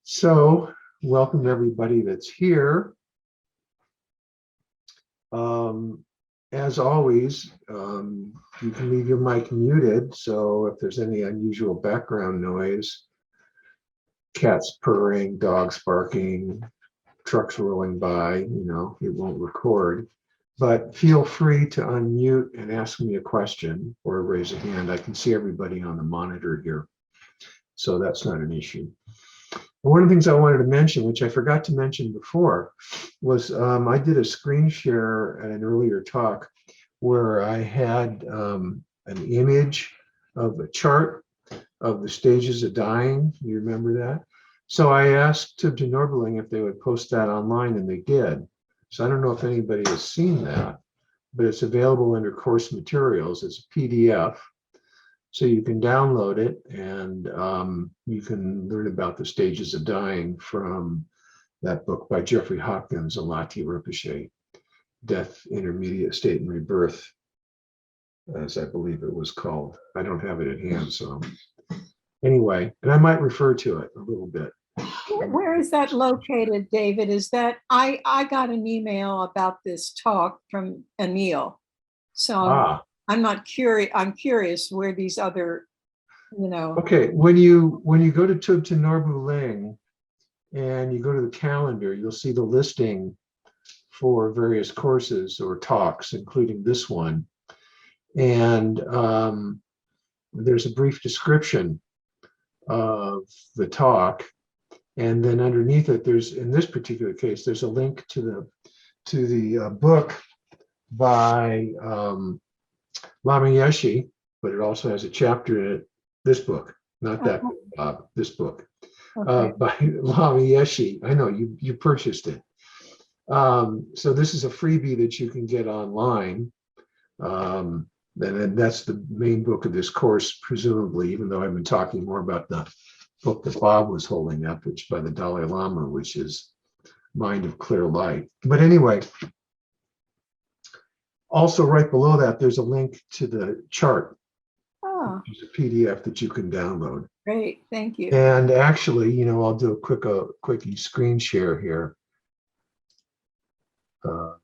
So, welcome everybody that's here. As always, you can leave your mic muted, so if there's any unusual background noise, cats purring, dogs barking, trucks rolling by, it won't record. But feel free to unmute and ask me a question or raise a hand. I can see everybody on the monitor here, so that's not an issue. One of the things I wanted to mention, which I forgot to mention before, was I did a screen share at an earlier talk where I had an image of a chart of the stages of dying. You remember that? So I asked Tibetan Buddhism if they would post that online, and they did. So I don't know if anybody has seen that, but it's available under course materials. It's a PDF. So you can download it, and you can learn about the stages of dying from that book by Jeffrey Hopkins, Nalanda Rinpoche, Death, Intermediate State, and Rebirth, as I believe it was called. I don't have it at hand, so anyway, and I might refer to it a little bit. Where is that located, David? Is that I got an email about this talk from Anil, so I'm not curious. I'm curious where these other, Okay, when you go to Tibetan Buddhism and you go to the calendar, you'll see the listing for various courses or talks, including this one. And there's a brief description of the talk. And then underneath it, there's, in this particular case, there's a link to the book by Lama Yeshe, but it also has a chapter in it. This book, not that book, this book, by Lama Yeshe. I know you purchased it. So this is a freebie that you can get online. And that's the main book of this course, presumably, even though I've been talking more about the book that Bob was holding up, which by the Dalai Lama, which is Mind of Clear Light. But anyway, also right below that, there's a link to the chart. Which is a PDF that you can download. Great, thank you. And actually, I'll do a quickie screen share here. I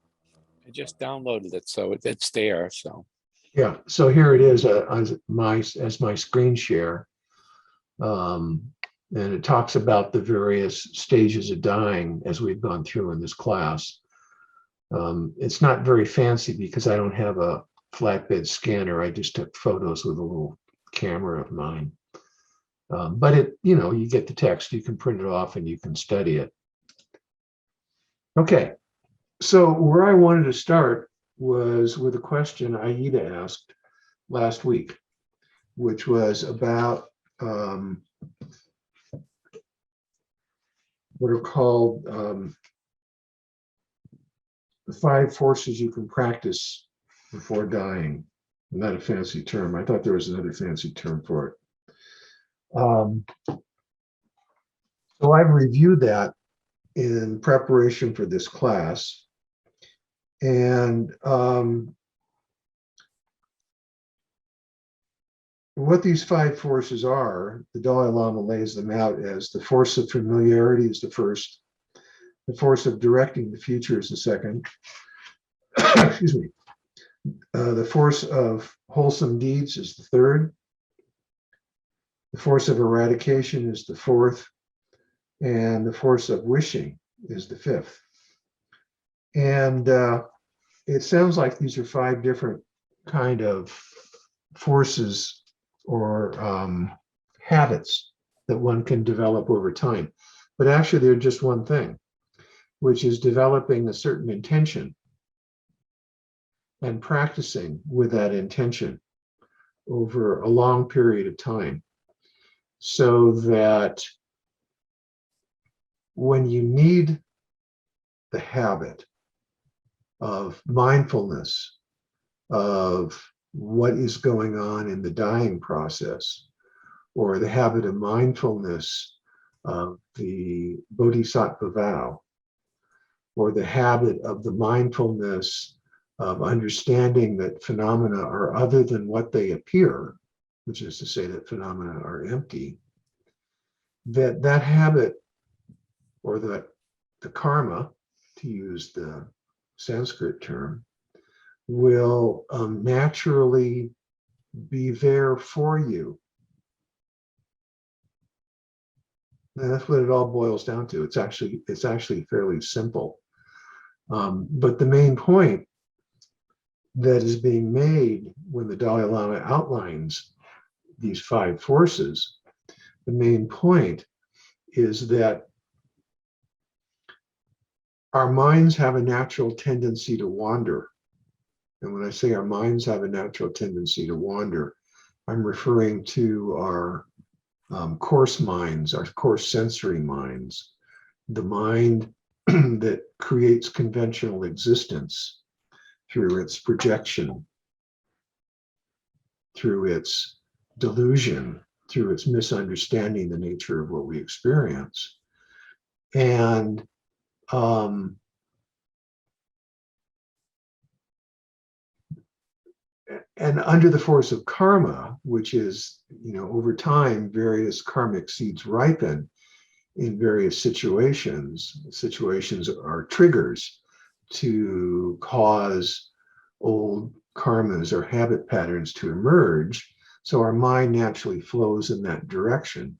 just downloaded it, so it's there. So yeah, so here it is as my screen share, and it talks about the various stages of dying as we've gone through in this class. It's not very fancy because I don't have a flatbed scanner. I just took photos with a little camera of mine. But you get the text, you can print it off and you can study it. Okay, so where I wanted to start was with a question Aida asked last week, which was about what are called the 5 forces you can practice before dying. Not a fancy term. I thought there was another fancy term for it. So I've reviewed that in preparation for this class. And what these 5 forces are, the Dalai Lama lays them out as: the force of familiarity is the first, the force of directing the future is the second, excuse me, the force of wholesome deeds is the third, the force of eradication is the fourth, and the force of wishing is the fifth. And it sounds like these are 5 different kind of forces or habits that one can develop over time. But actually, they're just one thing, which is developing a certain intention and practicing with that intention over a long period of time, so that when you need the habit of mindfulness of what is going on in the dying process, or the habit of mindfulness of the Bodhisattva Vow, or the habit of the mindfulness of understanding that phenomena are other than what they appear, which is to say that phenomena are empty, that habit or that the karma, to use the Sanskrit term, will naturally be there for you. And that's what it all boils down to. It's actually fairly simple. But the main point that is being made when the Dalai Lama outlines these 5 forces, the main point is that our minds have a natural tendency to wander. And when I say our minds have a natural tendency to wander, I'm referring to our coarse minds, our coarse sensory minds, the mind that creates conventional existence through its projection, through its delusion, through its misunderstanding the nature of what we experience. And under the force of karma, which is, over time, various karmic seeds ripen in various situations. Situations are triggers to cause old karmas or habit patterns to emerge. So our mind naturally flows in that direction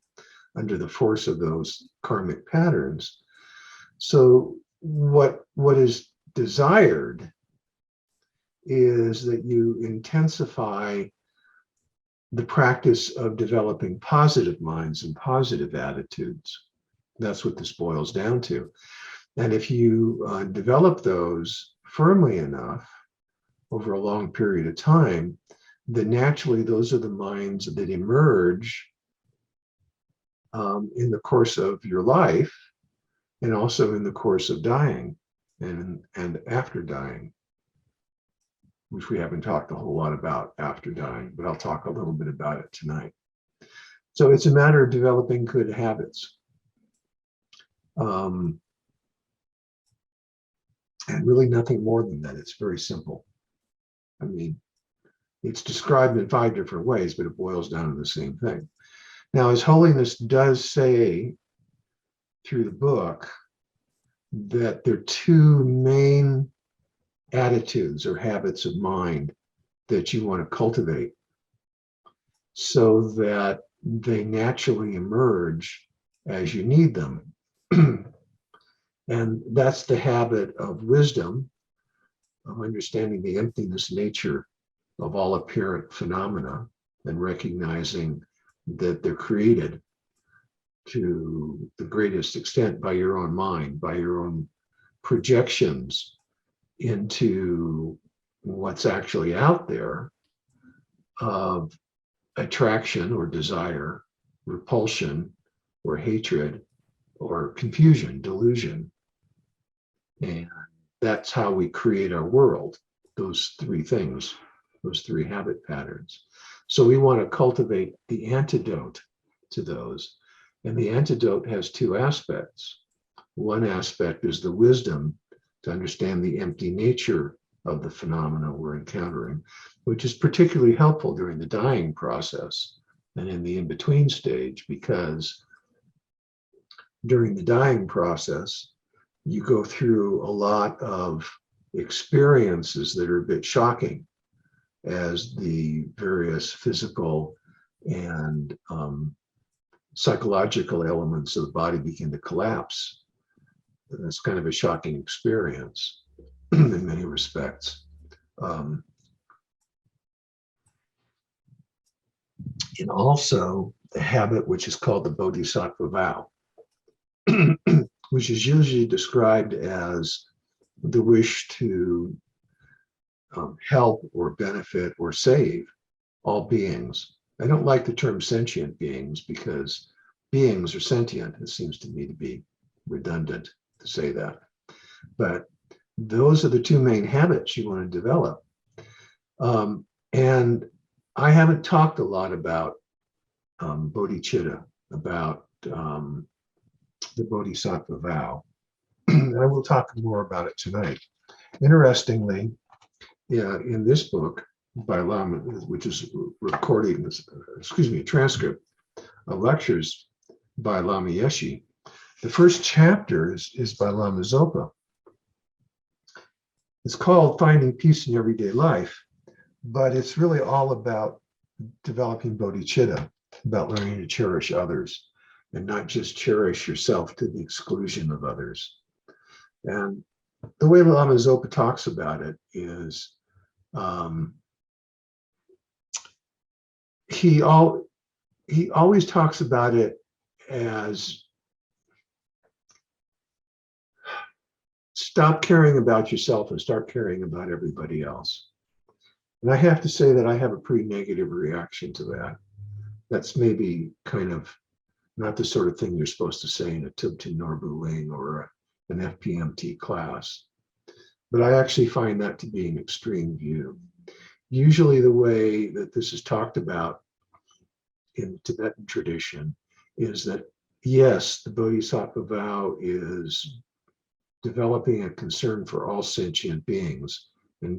under the force of those karmic patterns. So what is desired is that you intensify the practice of developing positive minds and positive attitudes. That's what this boils down to. And if you develop those firmly enough over a long period of time, then naturally those are the minds that emerge in the course of your life, and also in the course of dying and after dying, which we haven't talked a whole lot about after dying, but I'll talk a little bit about it tonight. So it's a matter of developing good habits. And really nothing more than that. It's very simple. I mean, it's described in 5 different ways, but it boils down to the same thing. Now, His Holiness does say through the book that there are 2 main attitudes or habits of mind that you want to cultivate so that they naturally emerge as you need them. And that's the habit of wisdom, of understanding the emptiness nature of all apparent phenomena and recognizing that they're created to the greatest extent by your own mind, by your own projections into what's actually out there of attraction or desire, repulsion or hatred or confusion, delusion. And that's how we create our world, those 3 things, those 3 habit patterns. So we want to cultivate the antidote to those. And the antidote has 2 aspects. One aspect is the wisdom to understand the empty nature of the phenomena we're encountering, which is particularly helpful during the dying process and in the in-between stage, because during the dying process, you go through a lot of experiences that are a bit shocking as the various physical and psychological elements of the body begin to collapse. And it's kind of a shocking experience in many respects. And also the habit which is called the Bodhisattva Vow, which is usually described as the wish to help or benefit or save all beings. I don't like the term sentient beings because beings are sentient. It seems to me to be redundant to say that. But those are the 2 main habits you want to develop. And I haven't talked a lot about bodhicitta, about the Bodhisattva Vow. And I will talk more about it tonight. Interestingly, in this book by Lama, which is a transcript of lectures by Lama Yeshe, The first chapter is by Lama Zopa. It's called Finding Peace in Everyday Life, but it's really all about developing bodhicitta, about learning to cherish others and not just cherish yourself to the exclusion of others. And the way Lama Zopa talks about it is he always talks about it as stop caring about yourself and start caring about everybody else. And I have to say that I have a pretty negative reaction to that. That's maybe kind of not the sort of thing you're supposed to say in a Tibetan Norbu Ling or an FPMT class. But I actually find that to be an extreme view. Usually the way that this is talked about in the Tibetan tradition is that, yes, the Bodhisattva Vow is developing a concern for all sentient beings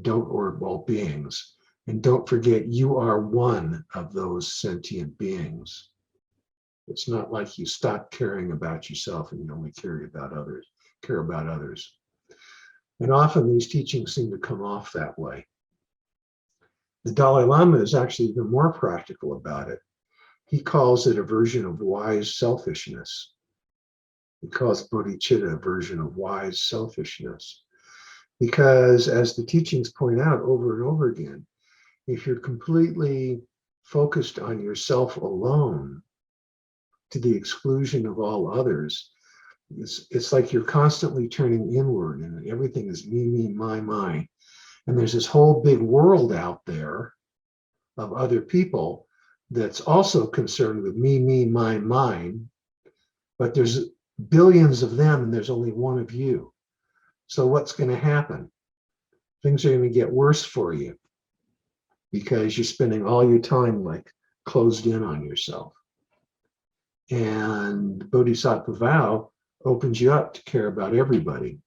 or all beings. And don't forget, you are one of those sentient beings. It's not like you stop caring about yourself and you only care about others. And often these teachings seem to come off that way. The Dalai Lama is actually even more practical about it. He calls it a version of wise selfishness. He calls bodhicitta a version of wise selfishness. Because as the teachings point out over and over again, if you're completely focused on yourself alone to the exclusion of all others, it's like you're constantly turning inward and everything is me, my. And there's this whole big world out there of other people that's also concerned with me, my, mine, but there's billions of them and there's only one of you. So what's going to happen? Things are going to get worse for you because you're spending all your time like closed in on yourself. And the Bodhisattva Vow opens you up to care about everybody.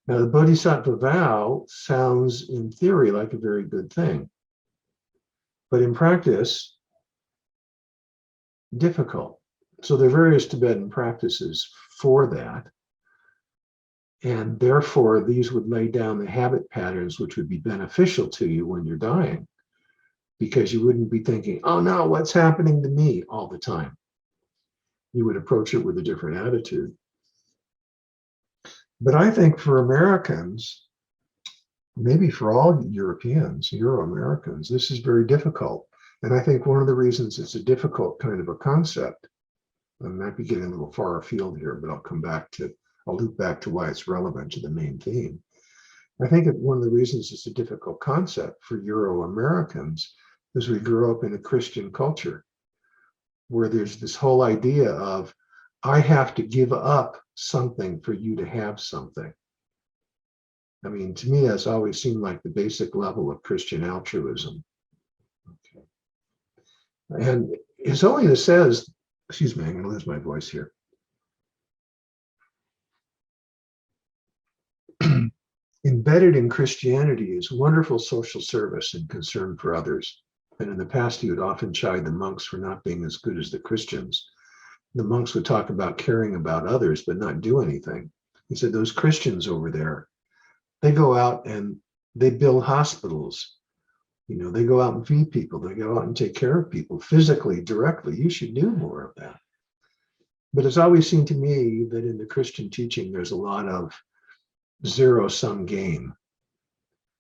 Now, the Bodhisattva Vow sounds in theory like a very good thing, but in practice, difficult. So there are various Tibetan practices for that. And therefore, these would lay down the habit patterns which would be beneficial to you when you're dying, because you wouldn't be thinking, oh no, what's happening to me all the time. You would approach it with a different attitude. But I think for Americans, maybe for all Europeans, Euro-Americans, this is very difficult. And I think one of the reasons it's a difficult kind of a concept, I might be getting a little far afield here, but I'll loop back to why it's relevant to the main theme. I think one of the reasons it's a difficult concept for Euro-Americans is we grew up in a Christian culture where there's this whole idea of, I have to give up something for you to have something. I mean, to me, that's always seemed like the basic level of Christian altruism. Okay. And His Holiness says, excuse me, I'm going to lose my voice here. Embedded in Christianity is wonderful social service and concern for others. And in the past, he would often chide the monks for not being as good as the Christians. The monks would talk about caring about others, but not do anything. He said, those Christians over there, they go out and they build hospitals. They go out and feed people. They go out and take care of people physically, directly. You should do more of that. But it's always seemed to me that in the Christian teaching, there's a lot of zero-sum game,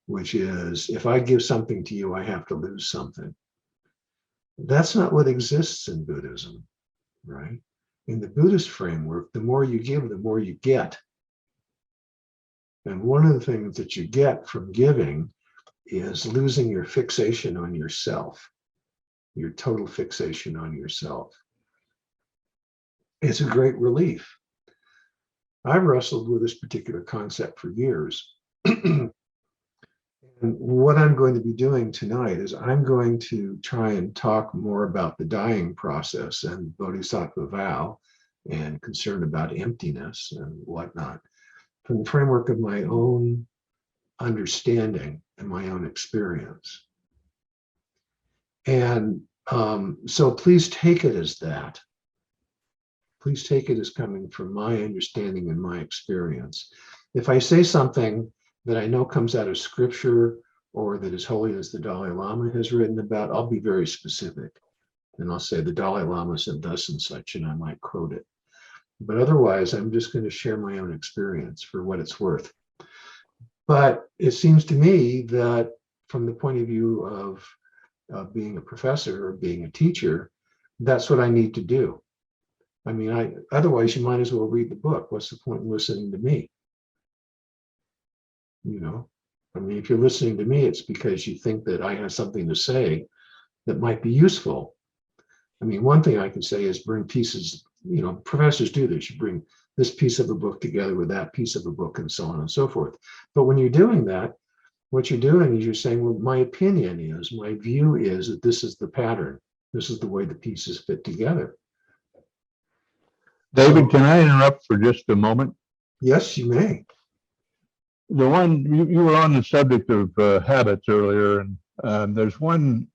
which is, if I give something to you, I have to lose something. That's not what exists in Buddhism, right? In the Buddhist framework, the more you give, the more you get. And one of the things that you get from giving is losing your fixation on yourself, your total fixation on yourself. It's a great relief. I've wrestled with this particular concept for years. And what I'm going to be doing tonight is I'm going to try and talk more about the dying process and Bodhisattva Vow and concern about emptiness and whatnot from the framework of my own understanding and my own experience. And so please take it as that. please take it as coming from my understanding and my experience. If I say something that I know comes out of scripture or that His Holiness the Dalai Lama has written about, I'll be very specific. And I'll say the Dalai Lama said thus and such, and I might quote it. But otherwise, I'm just going to share my own experience for what it's worth. But it seems to me that from the point of view of being a professor or being a teacher, that's what I need to do. I mean, otherwise you might as well read the book. What's the point in listening to me? You know, I mean, if you're listening to me, it's because you think that I have something to say that might be useful. I mean, one thing I can say is bring pieces, you know, professors do this. You bring this piece of a book together with that piece of a book and so on and so forth. But when you're doing that, what you're doing is you're saying, well, my opinion is, my view is that this is the pattern. This is the way the pieces fit together. David, So, can I interrupt for just a moment? yes, you may. The one you were on the subject of habits earlier, and there's one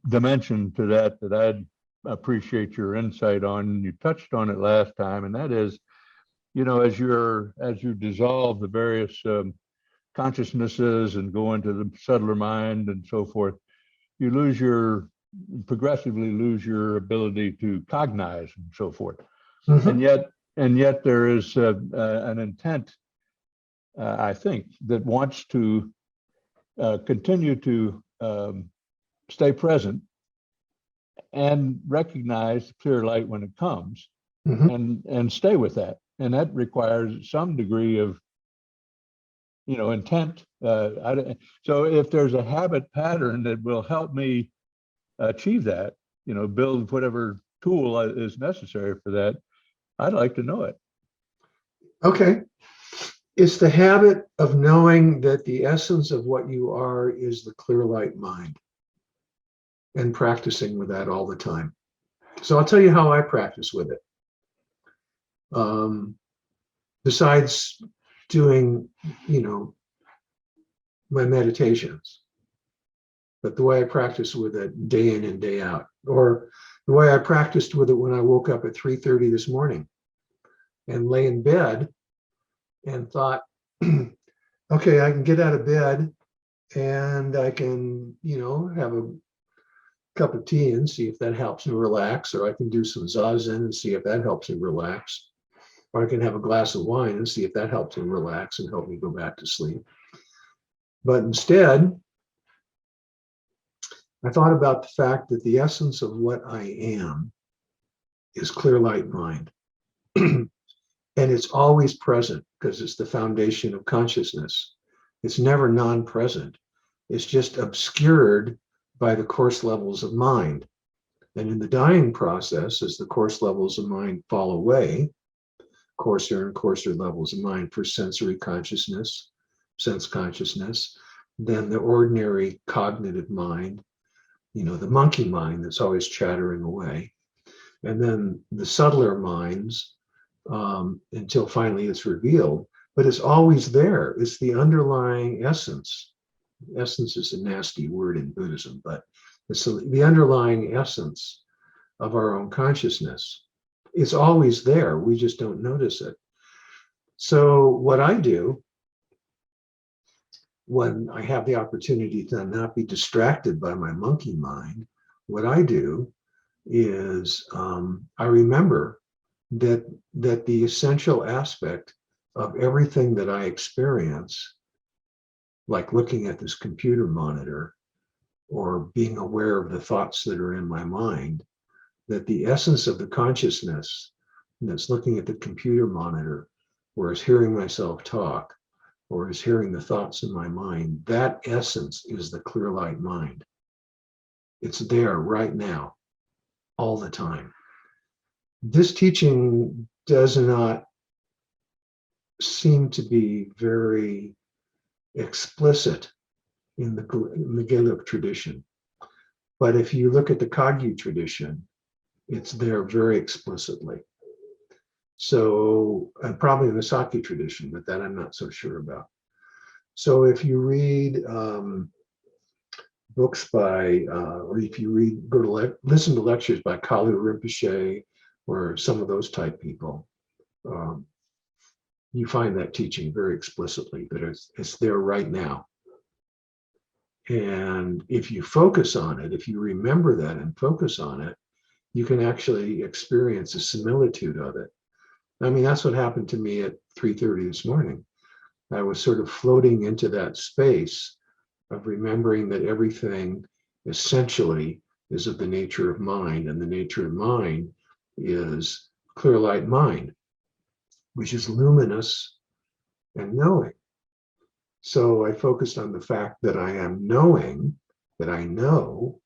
dimension to that I'd appreciate your insight on. You touched on it last time, and that is, you know, as you dissolve the various consciousnesses and go into the subtler mind and so forth, you progressively lose your ability to cognize and so forth. Mhm. And yet there is an intent, I think, that wants to continue to stay present and recognize clear light when it comes, Mhm. and stay with that. And that requires some degree of, you know, intent. So if there's a habit pattern that will help me achieve that, you know, build whatever tool is necessary for that, I'd like to know it. Okay. It's the habit of knowing that the essence of what you are is the clear light mind, and practicing with that all the time. So I'll tell you how I practice with it. Besides doing, you know, my meditations, but the way I practice with it day in and day out, or the way I practiced with it when I woke up at 3:30 this morning and lay in bed and thought, okay, I can get out of bed and I can, you know, have a cup of tea and see if that helps me relax, or I can do some zazen and see if that helps me relax, or I can have a glass of wine and see if that helps me relax and help me go back to sleep. But instead, I thought about the fact that the essence of what I am is clear light mind. And it's always present because it's the foundation of consciousness. It's never non-present. It's just obscured by the coarse levels of mind. And in the dying process, as the coarse levels of mind fall away, coarser and coarser levels of mind for sensory consciousness, sense consciousness, then the ordinary cognitive mind, you know, the monkey mind that's always chattering away, and then the subtler minds, until finally it's revealed, but it's always there. It's the underlying essence. Essence is a nasty word in Buddhism, but it's the underlying essence of our own consciousness. It's always there. We just don't notice it. So what I do when I have the opportunity to not be distracted by my monkey mind, what I do is I remember that the essential aspect of everything that I experience, like looking at this computer monitor or being aware of the thoughts that are in my mind, that the essence of the consciousness that's looking at the computer monitor, or is hearing myself talk, or is hearing the thoughts in my mind, that essence is the clear light mind. It's there right now, all the time. This teaching does not seem to be very explicit in the Gelug tradition. But if you look at the Kagyu tradition, it's there very explicitly. So, and probably in the Sakya tradition, but that I'm not so sure about. So if you read books by, or if you read, listen to lectures by Kalu Rinpoche, or some of those type people, you find that teaching very explicitly, that it's there right now. And if you focus on it, if you remember that and focus on it, you can actually experience a similitude of it. I mean, that's what happened to me at 3:30 this morning. I was sort of floating into that space of remembering that everything essentially is of the nature of mind, and the nature of mind is clear light mind, which is luminous and knowing. So I focused on the fact that I am knowing, that I know,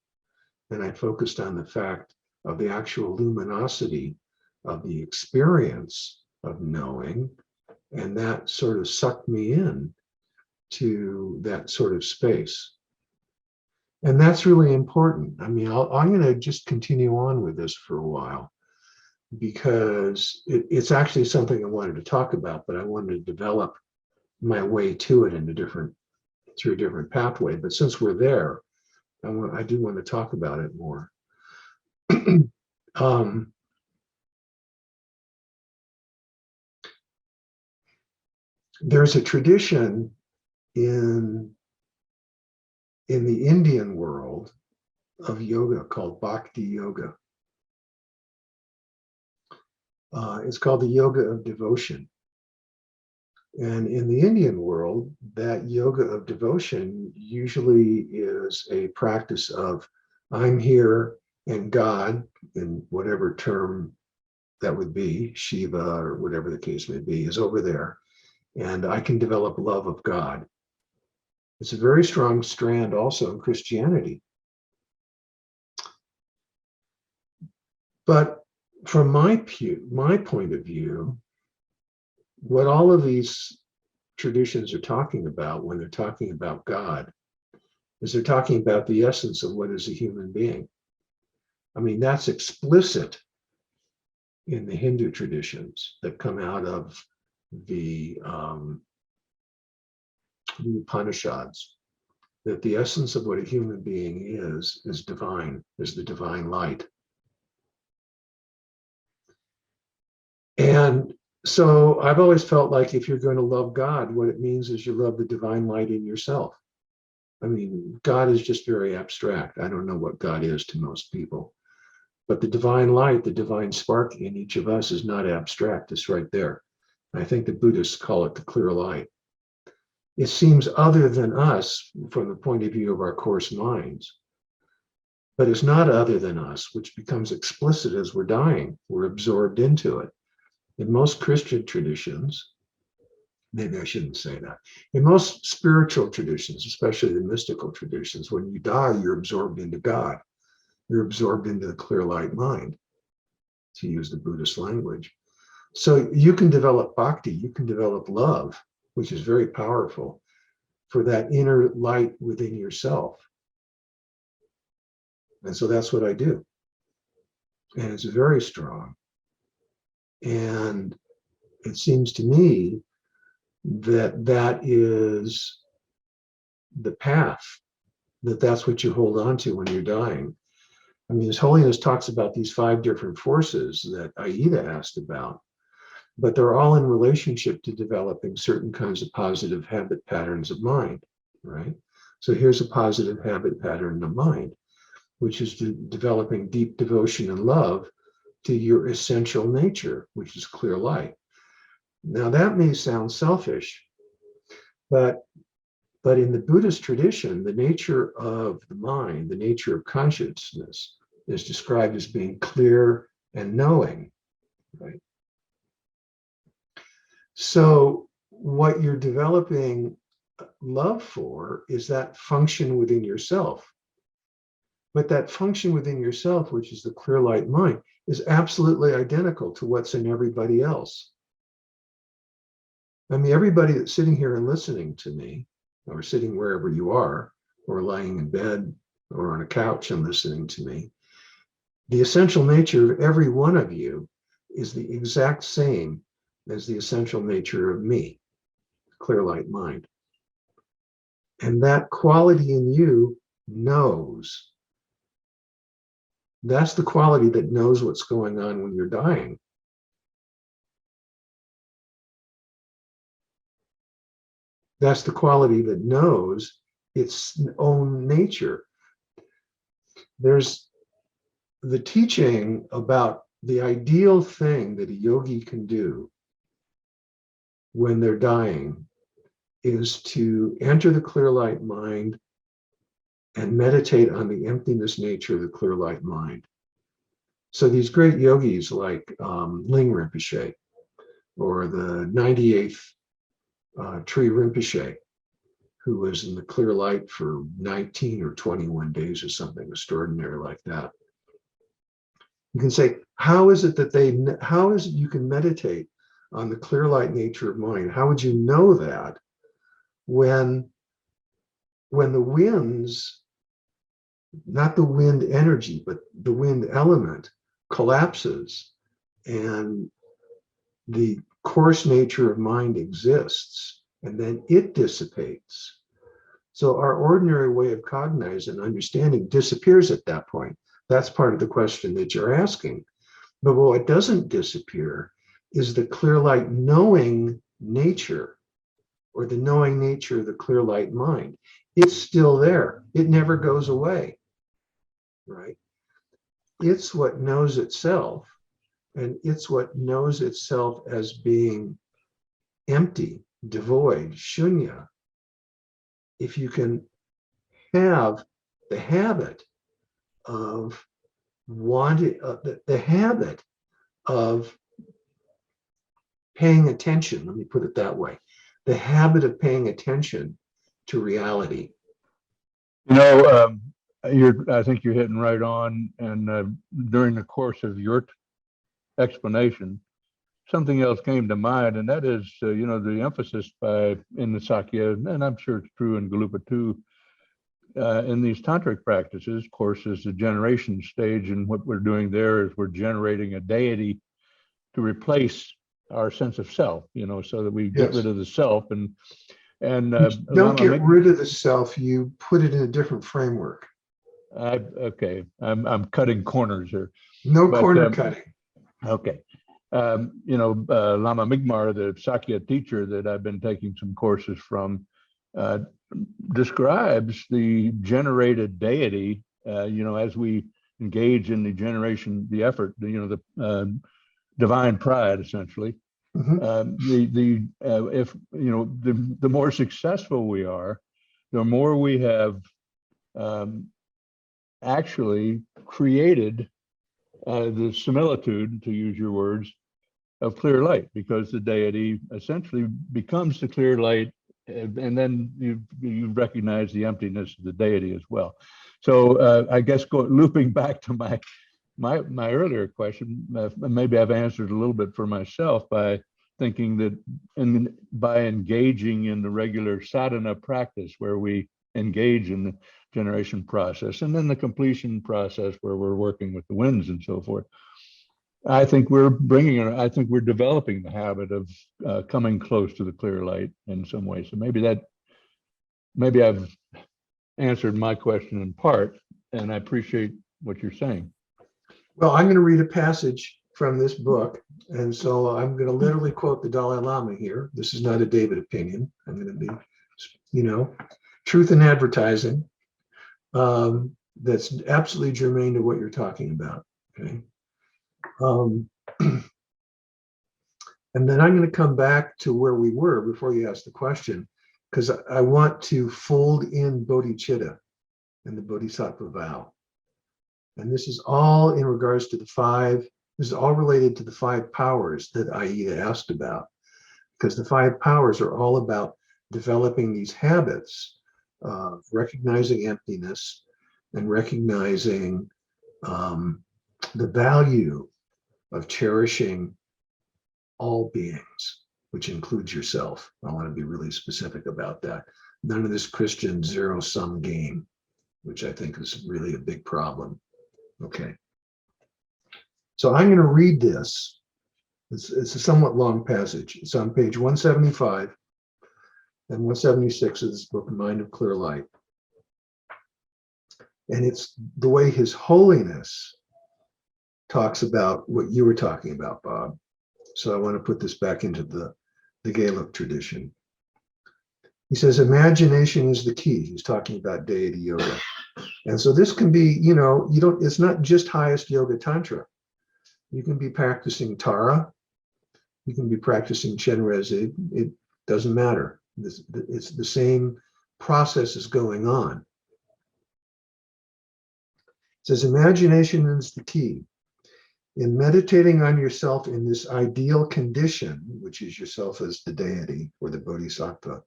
and I focused on the fact of the actual luminosity of the experience of knowing, and that sort of sucked me in to that sort of space. And that's really important. I mean, I'm going to just continue on with this for a while, because it's actually something I wanted to talk about, but I wanted to develop my way to it through a different pathway. But since we're there, I do want to talk about it more. There's a tradition in the Indian world of yoga called Bhakti Yoga. It's called the yoga of devotion. And in the Indian world, that yoga of devotion usually is a practice of I'm here and God, in whatever term that would be, Shiva or whatever the case may be, is over there. And I can develop love of God. It's a very strong strand also in Christianity. But from my point of view, what all of these traditions are talking about when they're talking about God is they're talking about the essence of what is a human being. I mean, that's explicit in the Hindu traditions that come out of the Upanishads, that the essence of what a human being is divine, is the divine light. And so I've always felt like if you're going to love God, what it means is you love the divine light in yourself. I mean, God is just very abstract. I don't know what God is to most people. But the divine light, the divine spark in each of us is not abstract. It's right there. I think the Buddhists call it the clear light. It seems other than us from the point of view of our coarse minds, but it's not other than us, which becomes explicit as we're dying. We're absorbed into it. In most Christian traditions, maybe I shouldn't say that. In most spiritual traditions, especially the mystical traditions, when you die, you're absorbed into God. You're absorbed into the clear light mind, to use the Buddhist language. So you can develop bhakti, you can develop love, which is very powerful, for that inner light within yourself. And so that's what I do. And it's very strong. And it seems to me that that is the path, that's what you hold on to when you're dying. I mean, His Holiness talks about these 5 different forces that Aida asked about, but they're all in relationship to developing certain kinds of positive habit patterns of mind, right? So here's a positive habit pattern of mind, which is developing deep devotion and love to your essential nature, which is clear light. Now that may sound selfish, but in the Buddhist tradition, the nature of the mind, the nature of consciousness, is described as being clear and knowing, right? So what you're developing love for is that function within yourself. But that function within yourself, which is the clear light mind, is absolutely identical to what's in everybody else. I mean, everybody that's sitting here and listening to me, or sitting wherever you are, or lying in bed or on a couch and listening to me, the essential nature of every one of you is the exact same as the essential nature of me, clear light mind. And that quality in you knows. That's the quality that knows what's going on when you're dying. That's the quality that knows its own nature. There's the teaching about the ideal thing that a yogi can do when they're dying is to enter the clear light mind and meditate on the emptiness nature of the clear light mind. So these great yogis like Ling Rinpoche or the 98th Tree Rinpoche, who was in the clear light for 19 or 21 days or something extraordinary like that. You can say, how is it you can meditate on the clear light nature of mind? How would you know that when the winds, not the wind energy, but the wind element collapses and the coarse nature of mind exists and then it dissipates? So our ordinary way of cognizing and understanding disappears at that point. That's part of the question that you're asking. But what doesn't disappear is the clear light knowing nature, or the knowing nature of the clear light mind. It's still there. It never goes away, right? It's what knows itself, and it's what knows itself as being empty, devoid, shunya. If you can have the habit of wanting, the habit of paying attention, let me put it that way, the habit of paying attention to reality. You know, I think you're hitting right on. And during the course of your explanation, something else came to mind, and that is, the emphasis in the Sakya, and I'm sure it's true in Galupa too, in these tantric practices. Of course, is the generation stage, and what we're doing there is we're generating a deity to replace our sense of self, so that we get rid of the self. And don't get rid of the self, you put it in a different framework. Okay, I'm cutting corners here. No corner cutting. Okay. Lama Migmar, the Sakya teacher that I've been taking some courses from, describes the generated deity, as we engage in the effort, the divine pride, essentially. Mm-hmm. If the more successful we are, the more we have actually created the similitude, to use your words, of clear light, because the deity essentially becomes the clear light, and then you recognize the emptiness of the deity as well. So I guess looping back to my earlier question, maybe I've answered a little bit for myself by thinking that by engaging in the regular sadhana practice, where we engage in the generation process and then the completion process where we're working with the winds and so forth, I think we're developing the habit of coming close to the clear light in some way. So maybe I've answered my question in part, and I appreciate what you're saying. Well, I'm going to read a passage from this book, and so I'm going to literally quote the Dalai Lama here. This is not a David opinion. I'm going to be, truth in advertising. That's absolutely germane to what you're talking about. Okay. And then I'm going to come back to where we were before you ask the question, because I want to fold in bodhicitta and the Bodhisattva Vow. And this is all in regards to this is all related to the 5 powers that Aida asked about, because the 5 powers are all about developing these habits of recognizing emptiness and recognizing the value of cherishing all beings, which includes yourself. I want to be really specific about that. None of this Christian zero-sum game, which I think is really a big problem. Okay. So I'm going to read this. It's a somewhat long passage. It's on page 175 and 176 of this book, Mind of Clear Light. And it's the way His Holiness talks about what you were talking about, Bob. So I want to put this back into the Gaelic tradition. He says, imagination is the key. He's talking about deity yoga. And so this can be, it's not just highest yoga tantra. You can be practicing Tara. You can be practicing Chenrezig. It doesn't matter. It's the same process is going on. It says, imagination is the key. In meditating on yourself in this ideal condition, which is yourself as the deity or the bodhisattva,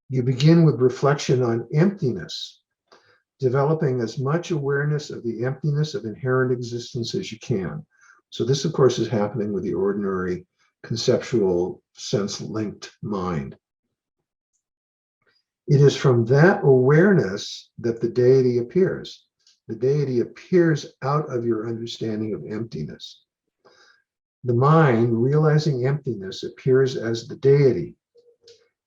you begin with reflection on emptiness, developing as much awareness of the emptiness of inherent existence as you can. So this, of course, is happening with the ordinary conceptual sense-linked mind. It is from that awareness that the deity appears. The deity appears out of your understanding of emptiness. The mind, realizing emptiness, appears as the deity,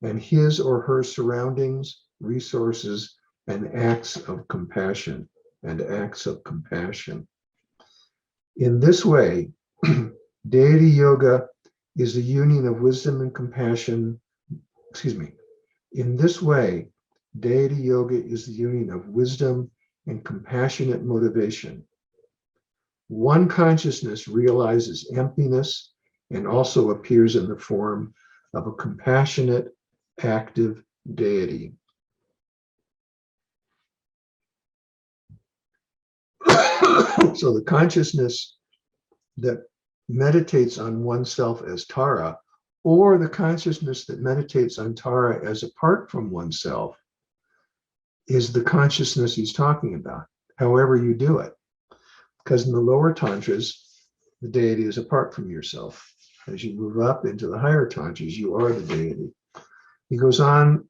and his or her surroundings, resources, and acts of compassion. In this way, deity yoga is the union of wisdom and compassion. In this way, deity yoga is the union of wisdom and compassionate motivation. One consciousness realizes emptiness and also appears in the form of a compassionate, active deity. So the consciousness that meditates on oneself as Tara, or the consciousness that meditates on Tara as apart from oneself, is the consciousness he's talking about, however you do it. Because in the lower tantras, the deity is apart from yourself. As you move up into the higher tantras, you are the deity. He goes on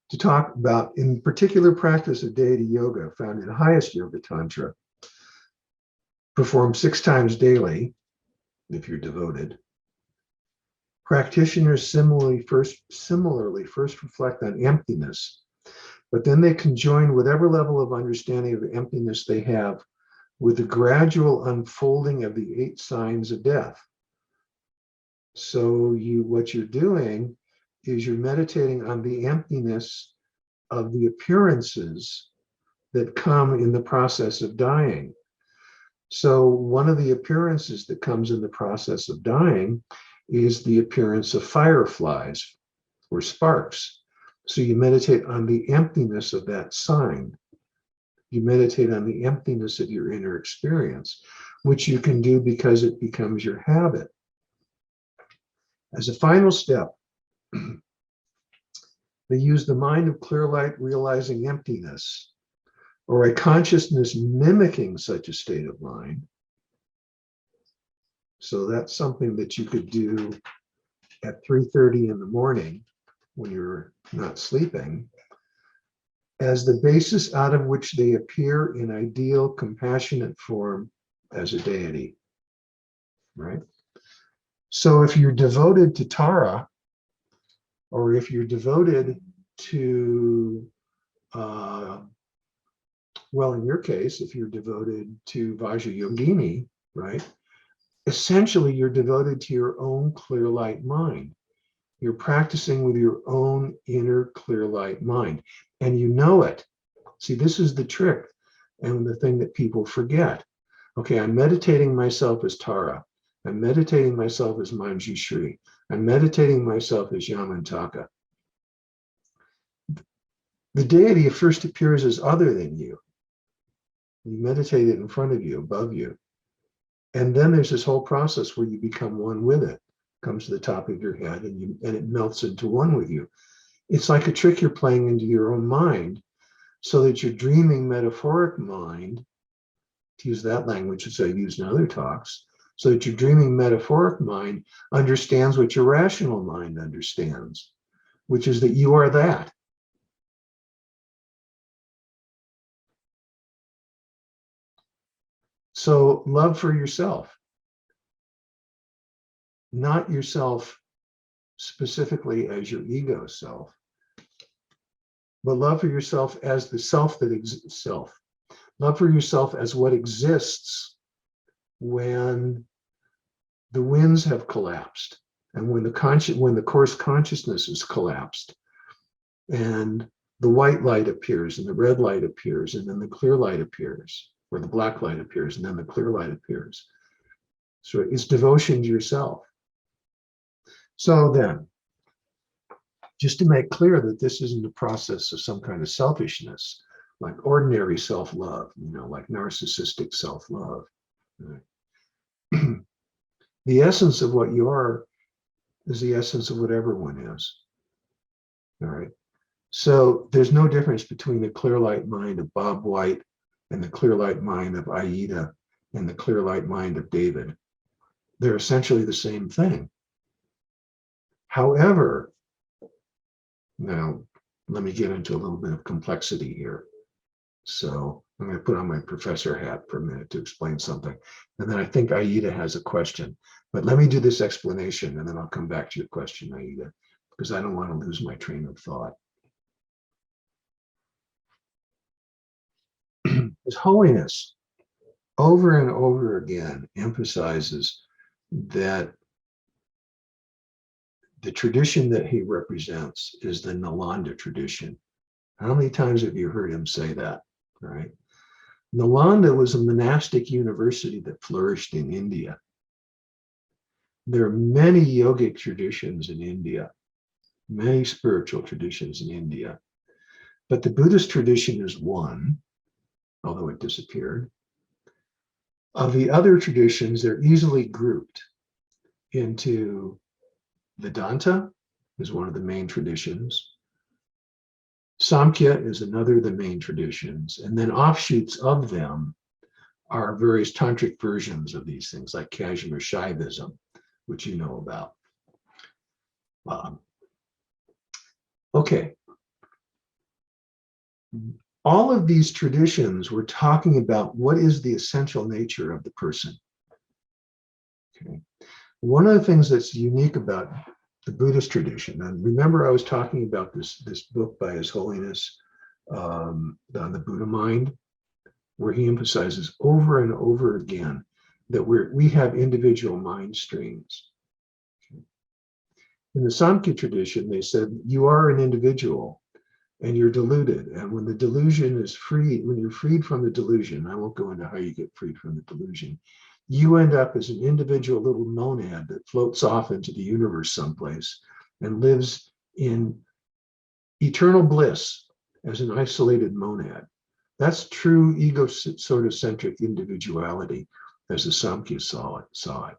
to talk about, in particular practice of deity yoga, found in highest yoga tantra, performed 6 times daily, if you're devoted. Practitioners similarly first reflect on emptiness, but then they conjoin whatever level of understanding of emptiness they have with the gradual unfolding of the 8 signs of death. So what you're doing is you're meditating on the emptiness of the appearances that come in the process of dying. So one of the appearances that comes in the process of dying is the appearance of fireflies or sparks. So you meditate on the emptiness of that sign. You meditate on the emptiness of your inner experience, which you can do because it becomes your habit. As a final step, they use the mind of clear light realizing emptiness, or a consciousness mimicking such a state of mind. So that's something that you could do at 3:30 in the morning when you're not sleeping, as the basis out of which they appear in ideal compassionate form as a deity, right? So if you're devoted to Tara, or if you're devoted to, well, in your case, if you're devoted to Vajrayogini, right? Essentially, you're devoted to your own clear light mind. You're practicing with your own inner clear light mind, and you know it. See, this is the trick and the thing that people forget. Okay, I'm meditating myself as Tara. I'm meditating myself as Manjushri. I'm meditating myself as Yamantaka. The deity first appears as other than you. You meditate it in front of you, above you. And then there's this whole process where you become one with it. Comes to the top of your head and it melts into one with you. It's like a trick you're playing into your own mind, so that your dreaming metaphoric mind, to use that language as I use in other talks, so that your dreaming metaphoric mind understands what your rational mind understands, which is that you are that. So love for yourself, not yourself specifically as your ego self, but love for yourself as the self that exists self. Love for yourself as what exists when the winds have collapsed and when the course consciousness is collapsed and the white light appears and the red light appears and then the clear light appears, or the black light appears and then the clear light appears. So it's devotion to yourself. So then, just to make clear that this isn't a process of some kind of selfishness, like ordinary self-love, like narcissistic self-love. Right? The essence of what you are is the essence of what everyone is. All right. So there's no difference between the clear light mind of Bob White and the clear light mind of Aida and the clear light mind of David. They're essentially the same thing. However, now let me get into a little bit of complexity here. So I'm going to put on my professor hat for a minute to explain something. And then I think Aida has a question. But let me do this explanation and then I'll come back to your question, Aida, because I don't want to lose my train of thought. His Holiness over and over again emphasizes that the tradition that he represents is the Nalanda tradition. How many times have you heard him say that, right? Nalanda was a monastic university that flourished in India. There are many yogic traditions in India, many spiritual traditions in India, but the Buddhist tradition is one, although it disappeared. Of the other traditions, they're easily grouped into Vedanta is one of the main traditions. Samkhya is another of the main traditions. And then offshoots of them are various tantric versions of these things, like Kashmir Shaivism, which you know about. Okay. All of these traditions were talking about what is the essential nature of the person. Okay. One of the things that's unique about the Buddhist tradition, and remember I was talking about this book by His Holiness on the Buddha mind, where he emphasizes over and over again that we have individual mind streams. In the Samkhya tradition, they said you are an individual and you're deluded. And when the delusion is free, when you're freed from the delusion, I won't go into how you get freed from the delusion, you end up as an individual little monad that floats off into the universe someplace and lives in eternal bliss as an isolated monad. That's true ego sort of centric individuality as the Samkhya saw it.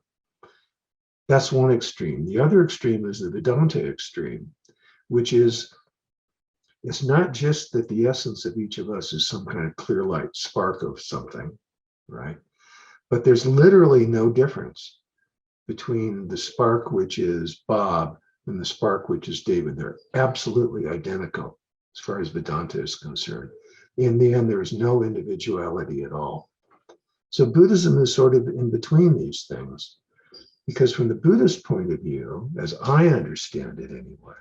That's one extreme. The other extreme is the Vedanta extreme, which is, it's not just that the essence of each of us is some kind of clear light spark of something, right? But there's literally no difference between the spark, which is Bob, and the spark, which is David. They're absolutely identical as far as Vedanta is concerned. In the end, there is no individuality at all. So Buddhism is sort of in between these things, because from the Buddhist point of view, as I understand it anyway,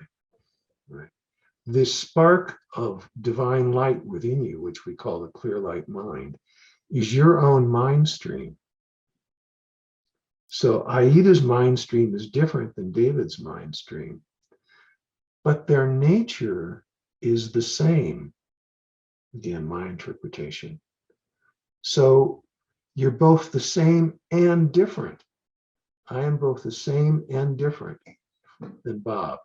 right, this spark of divine light within you, which we call the clear light mind, is your own mind stream. So Aida's mind stream is different than David's mind stream, but their nature is the same. Again, my interpretation. So you're both the same and different. I am both the same and different than Bob,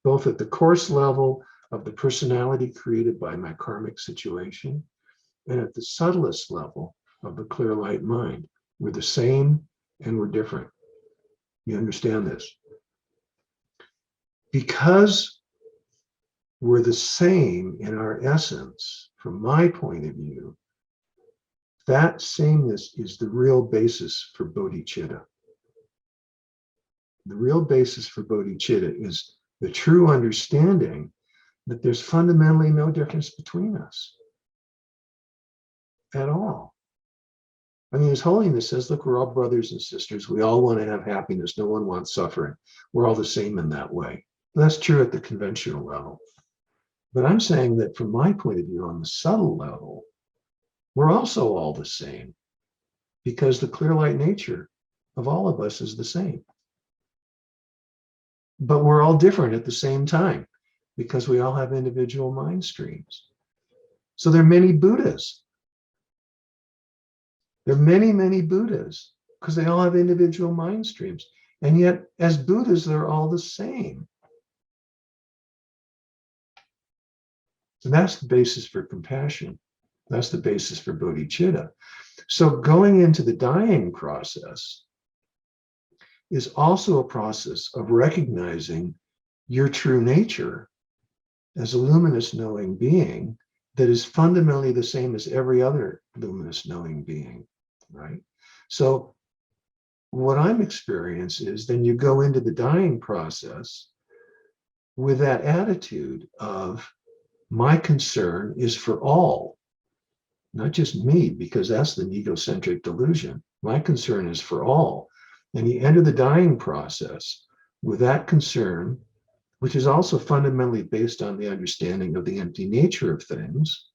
both at the course level of the personality created by my karmic situation and at the subtlest level of the clear light mind. We're the same and we're different. You understand this? Because we're the same in our essence, from my point of view, that sameness is the real basis for bodhicitta. The real basis for bodhicitta is the true understanding that there's fundamentally no difference between us at all. I mean, His Holiness says, look, we're all brothers and sisters. We all want to have happiness. No one wants suffering. We're all the same in that way. That's true at the conventional level. But I'm saying that from my point of view, on the subtle level, we're also all the same, because the clear light nature of all of us is the same. But we're all different at the same time, because we all have individual mind streams. So there are many Buddhas. There are many, many Buddhas, because they all have individual mind streams. And yet, as Buddhas, they're all the same. And that's the basis for compassion. That's the basis for bodhicitta. So going into the dying process is also a process of recognizing your true nature as a luminous knowing being that is fundamentally the same as every other luminous knowing being, right? So what I'm experiencing is then you go into the dying process with that attitude of, my concern is for all, not just me, because that's the egocentric delusion. My concern is for all. And you enter the dying process with that concern, which is also fundamentally based on the understanding of the empty nature of things,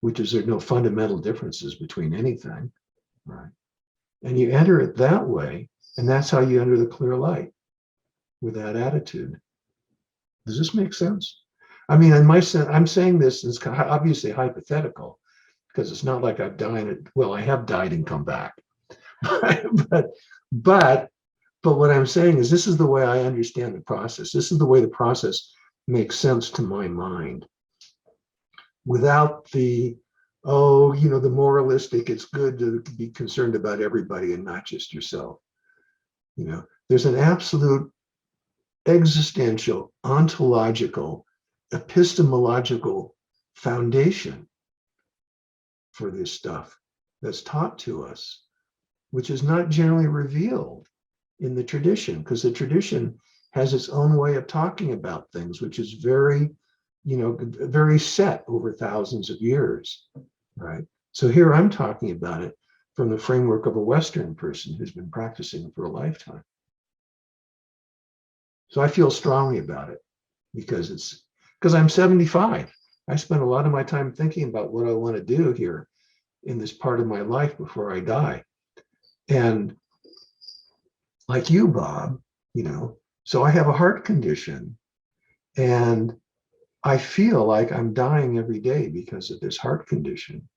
which is there's no fundamental differences between anything, right? And you enter it that way, and that's how you enter the clear light, with that attitude. Does this make sense? I mean, in my sense, I'm saying this is obviously hypothetical, because it's not like I've died. Well, I have died and come back, but what I'm saying is, this is the way I understand the process. This is the way the process makes sense to my mind, without the, oh, you know, the moralistic. It's good to be concerned about everybody and not just yourself. You know, there's an absolute existential, ontological, epistemological foundation for this stuff that's taught to us, which is not generally revealed in the tradition, because the tradition has its own way of talking about things, which is very, you know, very set over thousands of years, right? So here I'm talking about it from the framework of a Western person who's been practicing for a lifetime. So I feel strongly about it, because I'm 75. I spend a lot of my time thinking about what I want to do here in this part of my life before I die. And like you, Bob, you know, so I have a heart condition, and I feel like I'm dying every day because of this heart condition.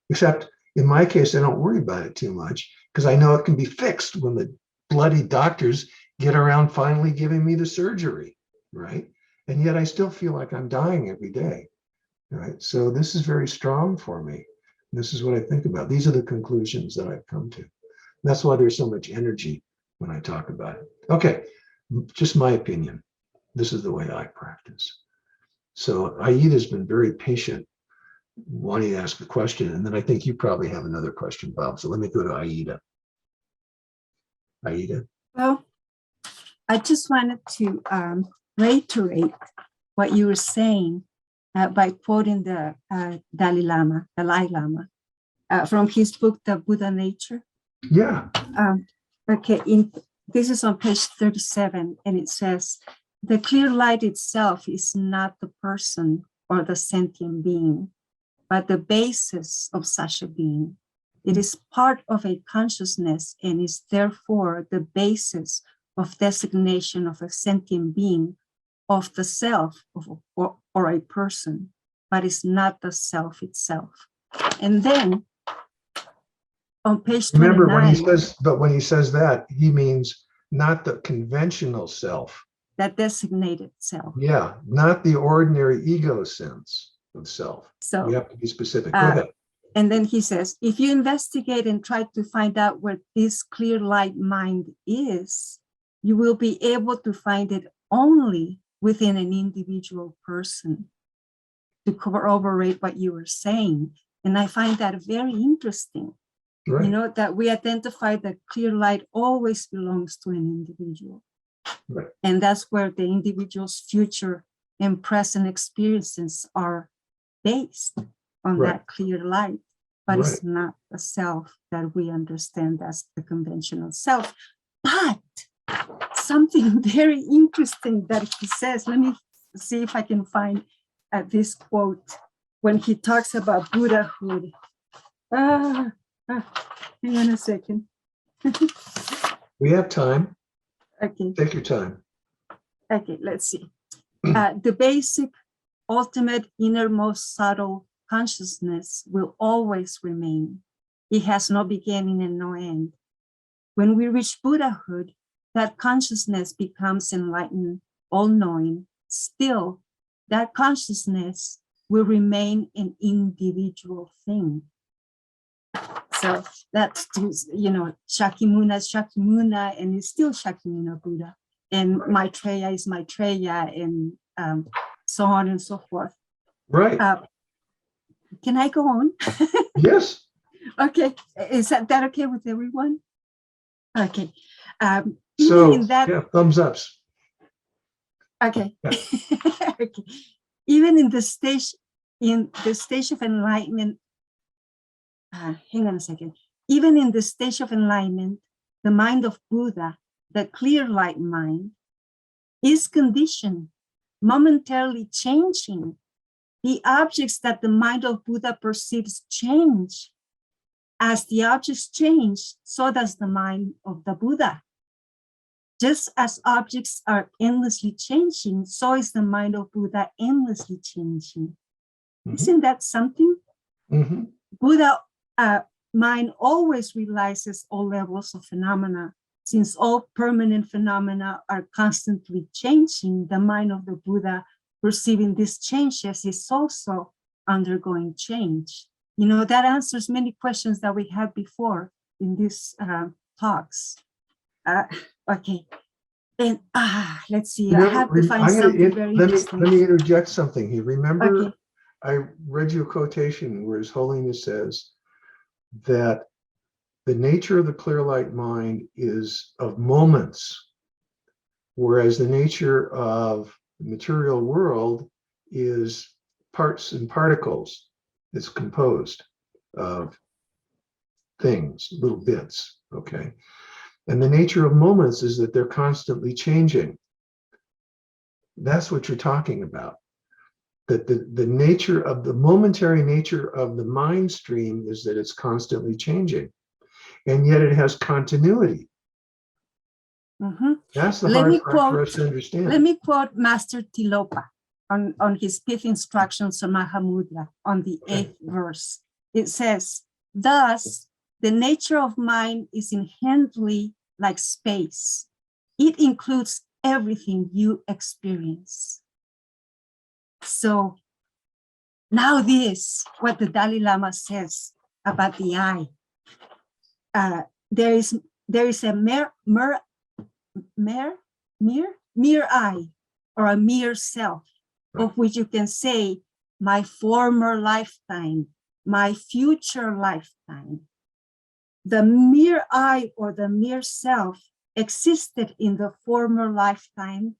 Except in my case, I don't worry about it too much, because I know it can be fixed when the bloody doctors get around finally giving me the surgery, right? And yet I still feel like I'm dying every day, right? So this is very strong for me. This is what I think about. These are the conclusions that I've come to. That's why there's so much energy when I talk about it. Okay, just my opinion. This is the way I practice. So Aida's been very patient, wanting to ask a question, and then I think you probably have another question, Bob. So let me go to Aida. Aida? Well, I just wanted to reiterate what you were saying by quoting the Dalai Lama, from his book, The Buddha Nature. Yeah. Okay, this is on page 37, and it says, the clear light itself is not the person or the sentient being, but the basis of such a being. It is part of a consciousness and is therefore the basis of designation of a sentient being, of the self or a person, but is not the self itself. And then on page 29, remember when he says that, he means not the conventional self. that designated self. Yeah, not the ordinary ego sense of self. So You have to be specific. Go ahead. And then he says, if you investigate and try to find out where this clear light mind is, you will be able to find it only within an individual person, to corroborate what you were saying. And I find that very interesting. Right. You know, that we identify that clear light always belongs to an individual. Right. And that's where the individual's future and present experiences are based on Right. that clear light, but Right. it's not the self that we understand as the conventional self. But something very interesting that he says, let me see if I can find this quote when he talks about Buddhahood. Ah, hang on a second. We have time. Okay, Take your time. okay, let's see. The basic, ultimate, innermost subtle consciousness will always remain. It has no beginning and no end. When we reach Buddhahood, that consciousness becomes enlightened, all-knowing. Still, that consciousness will remain an individual thing. So that's, you know, Shakyamuna is Shakyamuna, and it's still Shakyamuna Buddha. And Maitreya is Maitreya, and so on and so forth. Right. Can I go on? Yes. Okay, is that okay with everyone? Okay. So, Even in that, yeah, thumbs ups. okay. Yeah. Okay. Even in the stage of enlightenment, hang on a second. Even in the stage of enlightenment, the mind of Buddha, the clear light mind, is conditioned, momentarily changing. The objects that the mind of Buddha perceives change. As the objects change, so does the mind of the Buddha. Just as objects are endlessly changing, so is the mind of Buddha endlessly changing. Isn't that something? Mm-hmm. Buddha mind always realizes all levels of phenomena. Since all permanent phenomena are constantly changing, the mind of the Buddha perceiving these changes is also undergoing change. You know, that answers many questions that we had before in these talks. Okay. And let's see, I have to find something very interesting. Let me interject something here. Remember, Okay. I read you a quotation where His Holiness says that the nature of the clear light mind is of moments, whereas the nature of the material world is parts and particles. It's composed of things, little bits, okay? And the nature of moments is that they're constantly changing. That's what you're talking about. That the nature of the momentary nature of the mind stream is that it's constantly changing. And yet it has continuity. Mm-hmm. That's the hard part for us to understand. Let me quote Master Tilopa on his fifth instructions on Mahamudra on the 8th verse. It says, thus, the nature of mind is inherently like space. It includes everything you experience. So now this, what the Dalai Lama says about the eye. There is a mere I, or a mere self, of which you can say my former lifetime, my future lifetime. The mere I, or the mere self, existed in the former lifetime,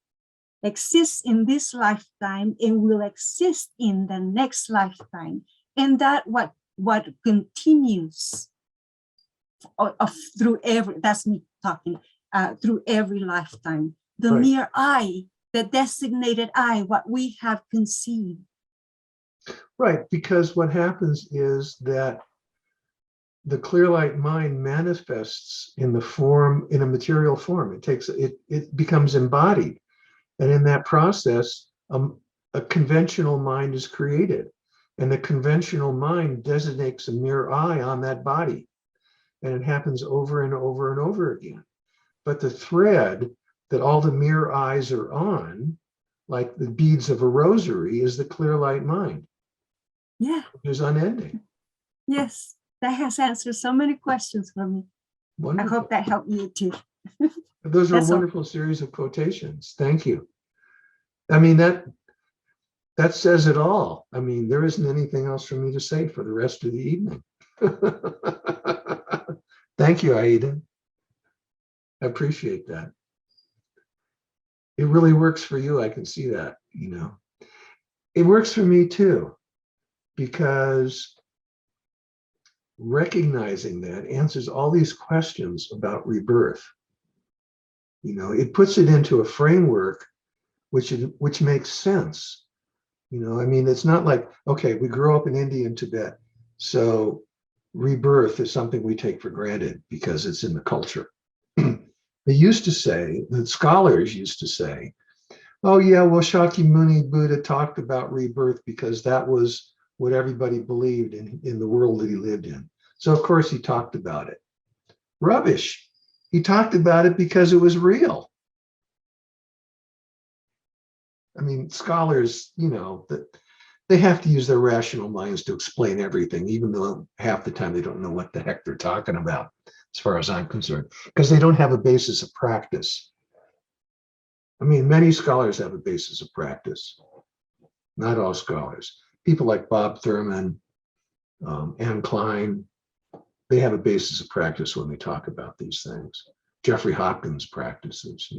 exists in this lifetime, and will exist in the next lifetime. And that what continues through every, that's me talking, through every lifetime. The mere I, the designated I, what we have conceived. Right, because what happens is that the clear light mind manifests in the form, in a material form. It becomes embodied. And in that process, a conventional mind is created. And the conventional mind designates a mere I on that body. And it happens over and over and over again. But the thread that all the mere eyes are on, like the beads of a rosary, is the clear light mind. Yeah. Which is unending. Yes, that has answered so many questions for me. Wonderful. I hope that helped you too. Those are a wonderful series of quotations. Thank you. I mean, that says it all. I mean, there isn't anything else for me to say for the rest of the evening. Thank you, Aida. I appreciate that. It really works for you. I can see that, you know. It works for me too, because recognizing that answers all these questions about rebirth. You know, it puts it into a framework which makes sense. You know, I mean, it's not like, okay, we grew up in India and Tibet, so rebirth is something we take for granted because it's in the culture. They used to say, the scholars used to say, oh yeah, well, Shakyamuni Buddha talked about rebirth because that was what everybody believed in the world that he lived in. So of course he talked about it. Rubbish. He talked about it because it was real. I mean, scholars, that they have to use their rational minds to explain everything, even though half the time they don't know what the heck they're talking about, as far as I'm concerned, because they don't have a basis of practice. I mean, many scholars have a basis of practice. Not all scholars. People like Bob Thurman, Anne Klein, they have a basis of practice when they talk about these things. Jeffrey Hopkins practices,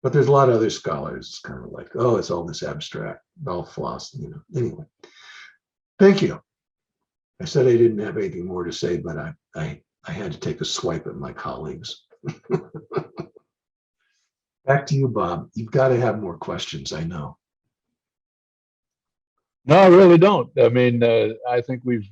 But there's a lot of other scholars. It's kind of like, oh, it's all this abstract, all philosophy, Anyway, thank you. I said I didn't have anything more to say, but I had to take a swipe at my colleagues. Back to you, Bob. You've got to have more questions, I know. No, I really don't. I mean, I think we've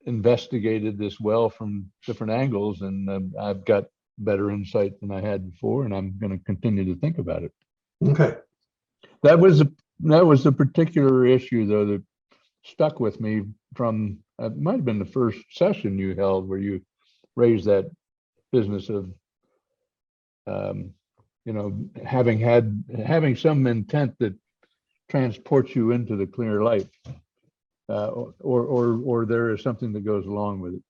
investigated this well from different angles, and I've got better insight than I had before, and I'm going to continue to think about it. Okay. That was a particular issue, though, that stuck with me from, it might have been the first session you held where you raised that business of, having some intent that transports you into the clear light, or there is something that goes along with it.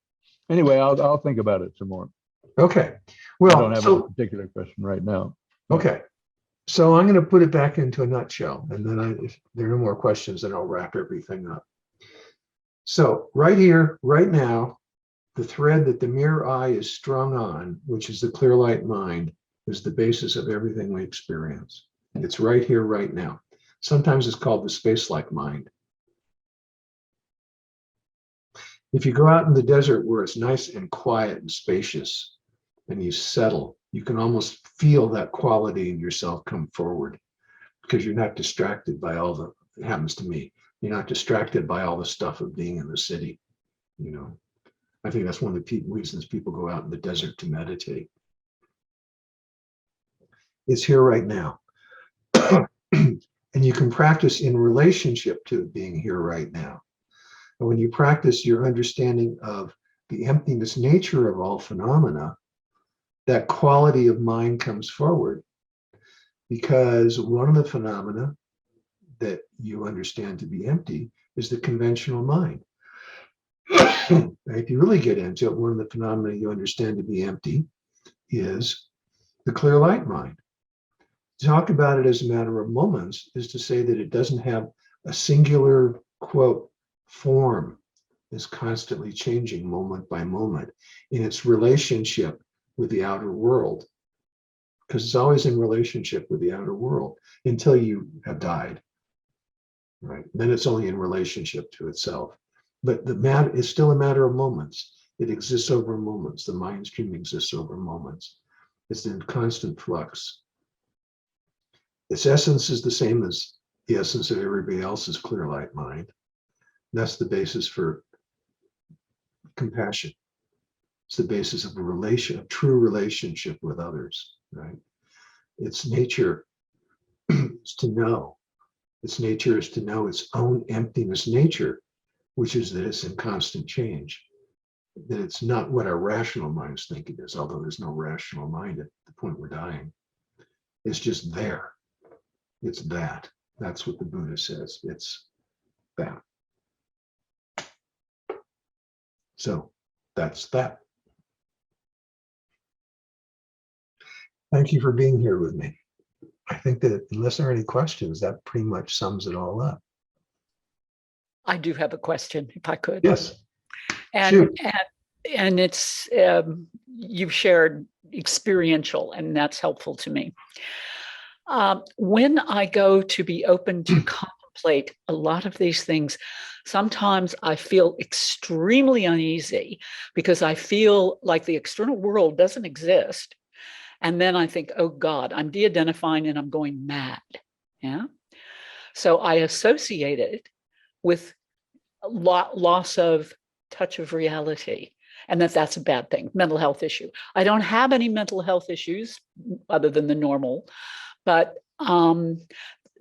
Anyway, I'll think about it some more. Okay. I Well, don't have a particular question right now. okay. So I'm going to put it back into a nutshell, and then if there are no more questions, then I'll wrap everything up. So right here, right now, the thread that the mirror eye is strung on, which is the clear light mind, is the basis of everything we experience. It's right here, right now. Sometimes it's called the space-like mind. If you go out in the desert where it's nice and quiet and spacious, and you settle, you can almost feel that quality in yourself come forward because you're not distracted by it happens to me, you're not distracted by all the stuff of being in the city. I think that's one of the reasons people go out in the desert to meditate. It's here right now. And you can practice in relationship to being here right now. And when you practice your understanding of the emptiness nature of all phenomena, that quality of mind comes forward, because one of the phenomena that you understand to be empty is the conventional mind. If you really get into it, one of the phenomena you understand to be empty is the clear light mind. To talk about it as a matter of moments is to say that it doesn't have a singular, quote, form. It's constantly changing moment by moment in its relationship with the outer world, because it's always in relationship with the outer world until you have died, right? Then it's only in relationship to itself. But the matter is still a matter of moments. It exists over moments. The mind stream exists over moments. It's in constant flux. Its essence is the same as the essence of everybody else's clear light mind. That's the basis for compassion. It's the basis of a true relationship with others, right? Its nature is to know. Its nature is to know its own emptiness nature, which is that it's in constant change. That it's not what our rational minds think it is, although there's no rational mind at the point we're dying. It's just there. It's that. That's what the Buddha says. It's that. So that's that. Thank you for being here with me. I think that unless there are any questions, that pretty much sums it all up. I do have a question, if I could. Yes. And Shoot. and it's you've shared experiential, and that's helpful to me. When I go to be open to contemplate a lot of these things, sometimes I feel extremely uneasy because I feel like the external world doesn't exist. And then I think, oh God, I'm de-identifying and I'm going mad. Yeah. So I associate it with loss of touch of reality, and that's a bad thing, mental health issue. I don't have any mental health issues other than the normal, but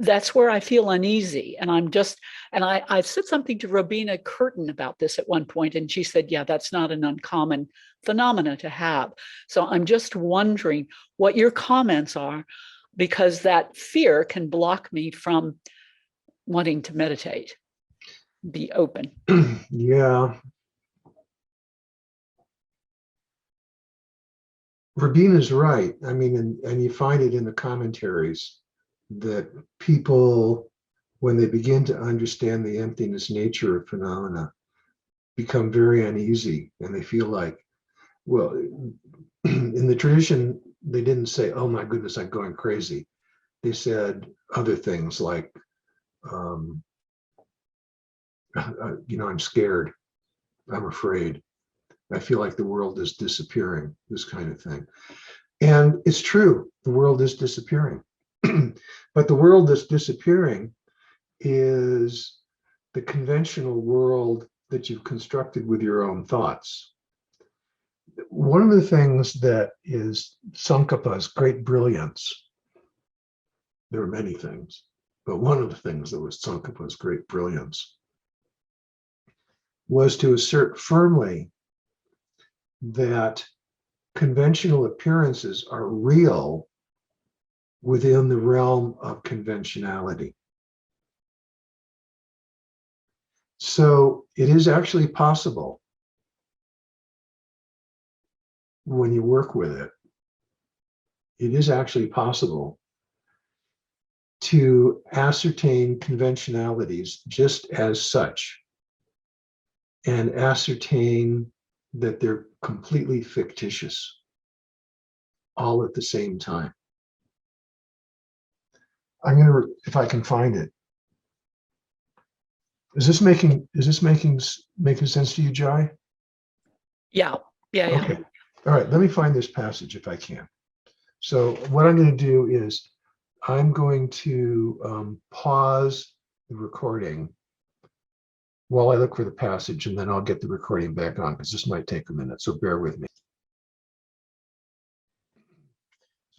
that's where I feel uneasy. And I said something to Robina Curtin about this at one point, and she said, yeah, that's not an uncommon phenomena to have. So I'm just wondering what your comments are, because that fear can block me from wanting to meditate, be open. Yeah. Rabina's right. I mean, and you find it in the commentaries that people, when they begin to understand the emptiness nature of phenomena, become very uneasy, and they feel like, well, in the tradition, they didn't say, oh my goodness, I'm going crazy. They said other things like, I'm scared, I'm afraid, I feel like the world is disappearing, this kind of thing. And it's true, the world is disappearing. But the world that's disappearing is the conventional world that you've constructed with your own thoughts. One of the things that is Tsongkhapa's great brilliance, there are many things, but one of the things that was Tsongkhapa's great brilliance was to assert firmly that conventional appearances are real within the realm of conventionality. So it is actually possible, when you work with it, it is actually possible to ascertain conventionalities just as such, and ascertain that they're completely fictitious, all at the same time. If I can find it. Is this making sense to you, Jai? Yeah. Okay. All right, let me find this passage if I can. So what I'm going to do is I'm going to pause the recording while I look for the passage, and then I'll get the recording back on, because this might take a minute, so bear with me.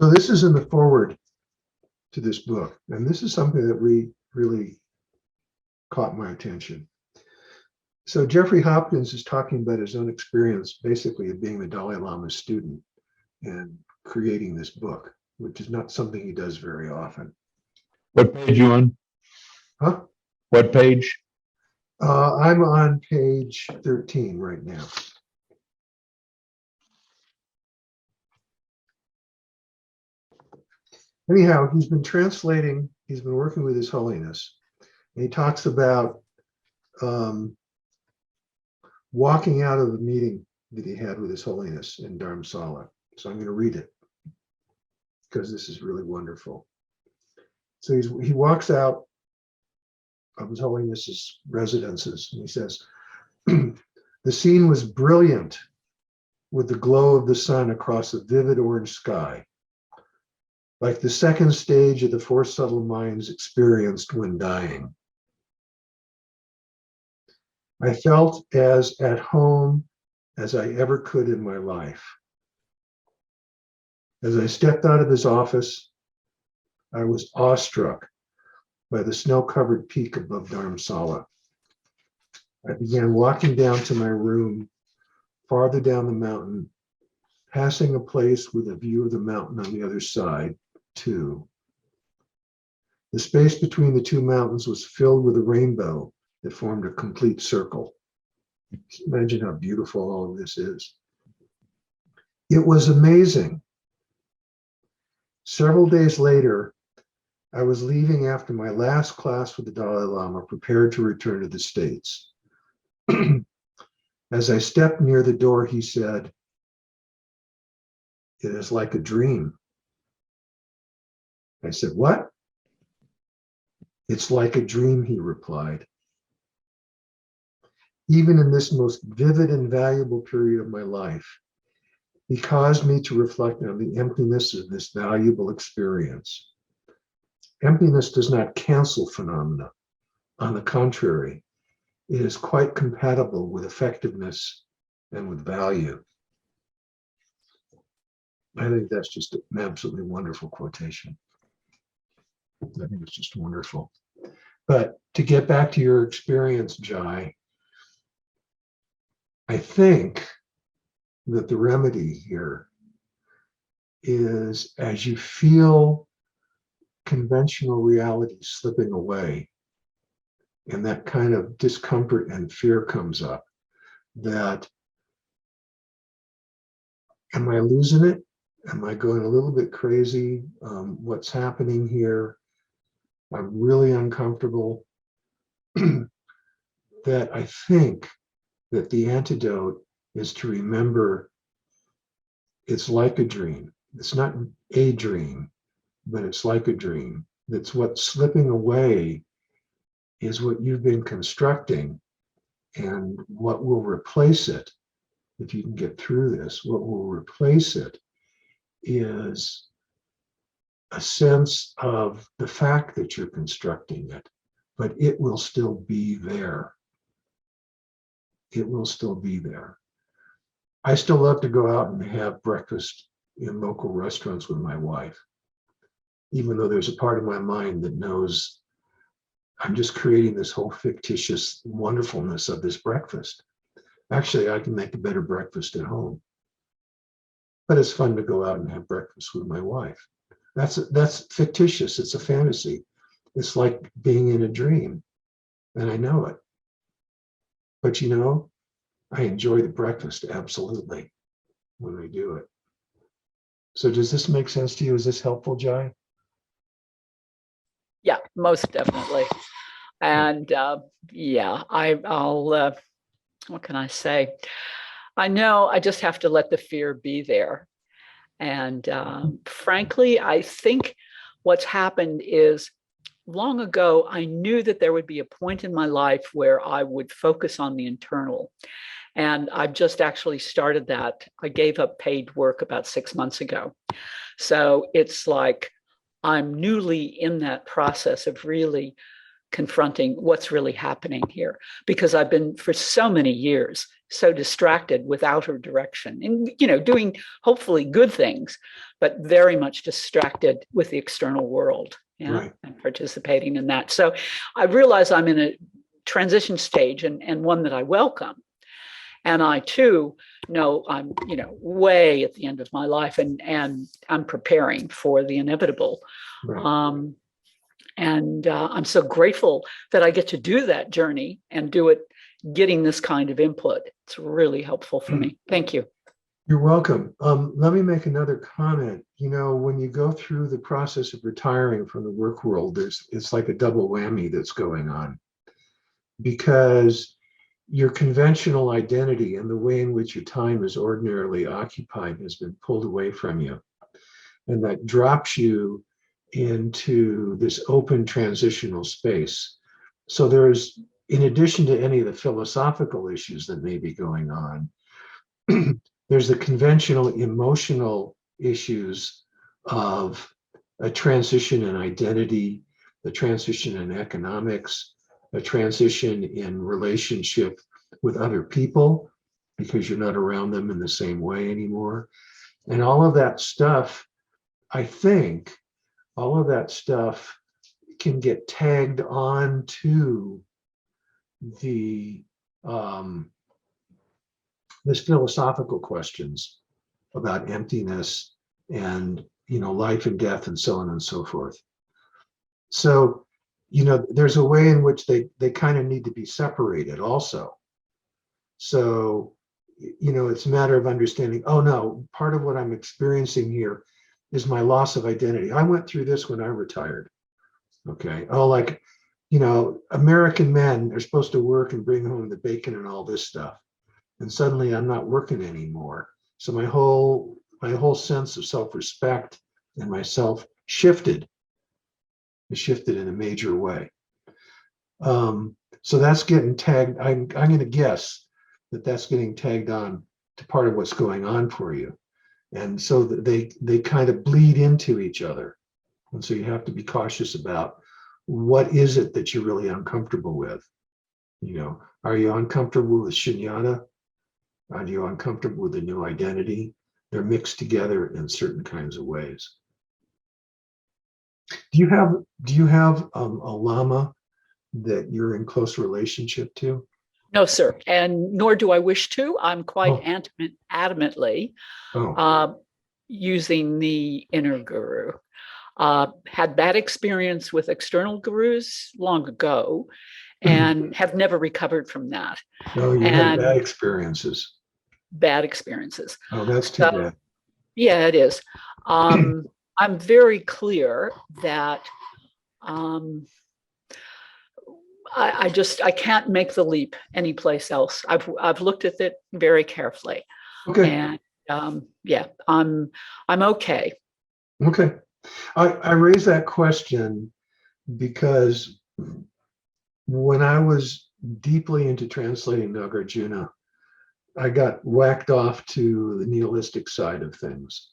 So this is in the foreword to this book, and this is something that really caught my attention. So Jeffrey Hopkins is talking about his own experience, basically, of being the Dalai Lama's student and creating this book, which is not something he does very often. What page you on? Huh? What page? I'm on page 13 right now. Anyhow, he's been working with His Holiness, and he talks about walking out of the meeting that he had with His Holiness in Dharamsala. So I'm going to read it, because this is really wonderful. So he walks out of His Holiness's residences, and he says, the scene was brilliant with the glow of the sun across a vivid orange sky, like the second stage of the Four Subtle Minds experienced when dying. I felt as at home as I ever could in my life. As I stepped out of his office, I was awestruck by the snow-covered peak above Dharamsala. I began walking down to my room, farther down the mountain, passing a place with a view of the mountain on the other side, too. The space between the two mountains was filled with a rainbow that formed a complete circle. Imagine how beautiful all of this is. It was amazing. Several days later, I was leaving after my last class with the Dalai Lama, prepared to return to the States. As I stepped near the door, he said, "It is like a dream." I said, "What?" "It's like a dream," he replied. Even in this most vivid and valuable period of my life, he caused me to reflect on the emptiness of this valuable experience. Emptiness does not cancel phenomena. On the contrary, is quite compatible with effectiveness and with value. I think that's just an absolutely wonderful quotation. I think it's just wonderful. But to get back to your experience, Jai, I think that the remedy here is, as you feel conventional reality slipping away and that kind of discomfort and fear comes up, that, am I losing it? Am I going a little bit crazy? What's happening here? I'm really uncomfortable. That I think that the antidote is to remember it's like a dream. It's not a dream, but it's like a dream. That's what's slipping away is what you've been constructing, and what will replace it, if you can get through this, what will replace it is a sense of the fact that you're constructing it, but it will still be there. It will still be there. I still love to go out and have breakfast in local restaurants with my wife, even though there's a part of my mind that knows I'm just creating this whole fictitious wonderfulness of this breakfast. Actually, I can make a better breakfast at home. But it's fun to go out and have breakfast with my wife. That's fictitious. It's a fantasy. It's like being in a dream, and I know it. But you know, I enjoy the breakfast absolutely when I do it. So does this make sense to you? Is this helpful, Jai? Yeah, most definitely. And yeah, I'll what can I say? I know I just have to let the fear be there. And frankly, I think what's happened is, long ago, I knew that there would be a point in my life where I would focus on the internal. And I've just actually started that. I gave up paid work about 6 months ago. So it's like I'm newly in that process of really confronting what's really happening here, because I've been for so many years so distracted with outer direction and, you know, doing hopefully good things, but very much distracted with the external world, yeah, Right. and participating in that. So I realize I'm in a transition stage, and one that I welcome. And I too know I'm, you know, way at the end of my life, and I'm preparing for the inevitable. Right. And I'm so grateful that I get to do that journey and do it getting this kind of input. It's really helpful for me. Thank you. You're welcome. Let me make another comment. You know, when you go through the process of retiring from the work world, it's like a double whammy that's going on, because your conventional identity and the way in which your time is ordinarily occupied has been pulled away from you. And that drops you into this open transitional space. So there's, in addition to any of the philosophical issues that may be going on, there's the conventional emotional issues of a transition in identity, a transition in economics, a transition in relationship with other people, because you're not around them in the same way anymore. And all of that stuff, I think, all of that stuff can get tagged on to the this philosophical questions about emptiness and, you know, life and death and so on and so forth. So, you know, there's a way in which they kind of need to be separated also. So, you know, it's a matter of understanding, oh no, part of what I'm experiencing here is my loss of identity. I went through this when I retired. Okay. Oh, like, you know, American men are supposed to work and bring home the bacon and all this stuff. And suddenly I'm not working anymore. So my whole sense of self-respect and myself shifted. It shifted in a major way. So that's getting tagged. I'm going to guess that that's getting tagged on to part of what's going on for you. And so that they kind of bleed into each other. And so you have to be cautious about what is it that you're really uncomfortable with. You know, Are you uncomfortable with shunyata? Are you uncomfortable with the new identity? They're mixed together in certain kinds of ways. Do you have a Lama that you're in close relationship to? No, sir, and nor do I wish to. I'm quite Oh. adamantly Oh, using the inner guru. Had bad experience with external gurus long ago and have never recovered from that. no, you had And bad experiences. bad experiences. Oh, that's too So, bad. yeah, it is. I'm very clear that I can't make the leap anyplace else. I've looked at it very carefully, Okay, and yeah, I'm okay. okay. I raise that question because when I was deeply into translating Nagarjuna, I got whacked off to the nihilistic side of things.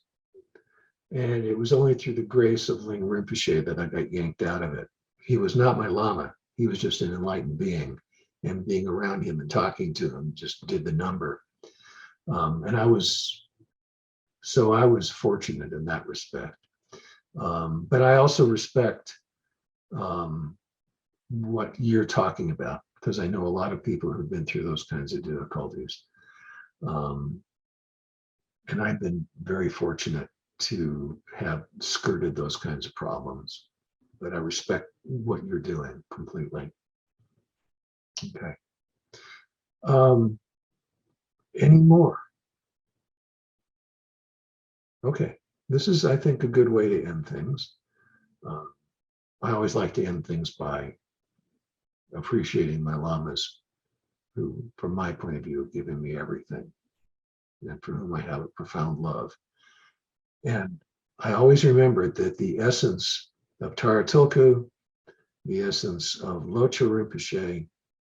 And it was only through the grace of Ling Rinpoche that I got yanked out of it. He was not my Lama. He was just an enlightened being. And being around him and talking to him just did the number. And I was fortunate in that respect. But I also respect what you're talking about, because I know a lot of people who've been through those kinds of difficulties. And I've been very fortunate to have skirted those kinds of problems. But I respect what you're doing completely. Okay. Any more? Okay. This is, I think, a good way to end things. I always like to end things by appreciating my lamas, who, from my point of view, have given me everything, and for whom I have a profound love. And I always remember that the essence of Tara Tilku, the essence of Locho Rinpoche,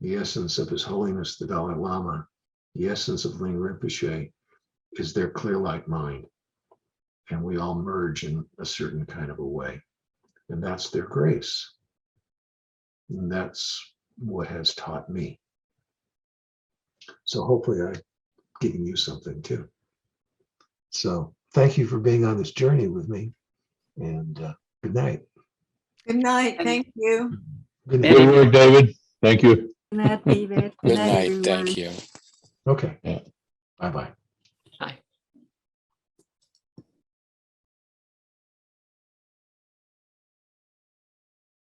the essence of His Holiness the Dalai Lama, the essence of Ling Rinpoche is their clear light mind. And we all merge in a certain kind of a way. And that's their grace. And that's what has taught me. So hopefully I've given you something too. So thank you for being on this journey with me. And good night. Good night. Thank you. Good Many night. Good work, David. Thank you. Good night, David. Good night, night. everyone. Thank you. Okay. Yeah. Bye-bye.